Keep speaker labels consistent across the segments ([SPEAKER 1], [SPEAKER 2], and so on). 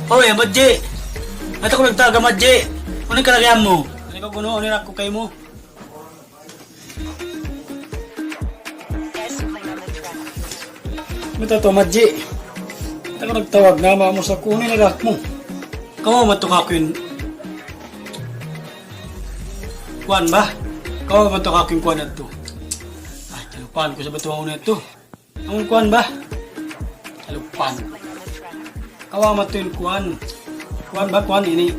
[SPEAKER 1] Oy, Madji. Ato ko nagtaga, Madji. Ano kalagyan mo? Ano ka kuno? Ano ako kay mo? Ito to, Madji. Ako nagtawag na mo sa kunin na mo. Kamu matukak yun. Kuan ba? Kamu matukak yung kuan na ito. Ay, talupan ko sa batuang na ito. Ang kuan ba? Talupan. Kawa mato yung kuan. Kuan ba? Kuan ini.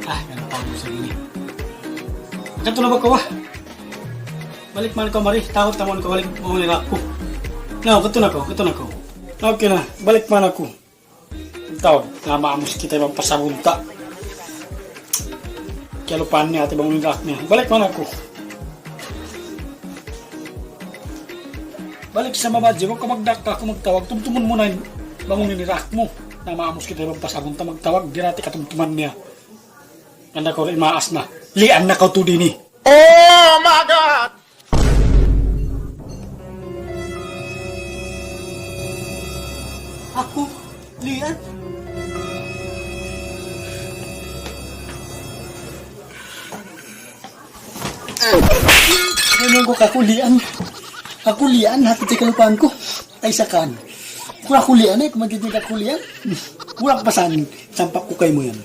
[SPEAKER 1] Ah, talupan ko sa ini. Kato na ba kawa? Balik man ko mari. Takot tamon ko balik mo nila ko. No, kato na ko. Okay na, balik man ako. Tawag, namamos kita ibang pasabunta. Kaya lupahan niya at ibang nilak niya. Balik man ako. Balik sa Mabadji, huwag ka magdaka kung magtawag. Tumtumun mo na yung bangon nilak mo. Namamos kita ibang pasabunta magtawag. Di natin katumtuman niya. Ganda ko rin maas na. Lian na ka to din eh.
[SPEAKER 2] Oh my God!
[SPEAKER 1] Ako? Lian? Ganyan ko kakulian. Kakulian, hati sa kalupaan ko. Ay sakan. Kung kakulian eh, kung magiging kakulian. Walang pasan, sampak ko kay mo yan.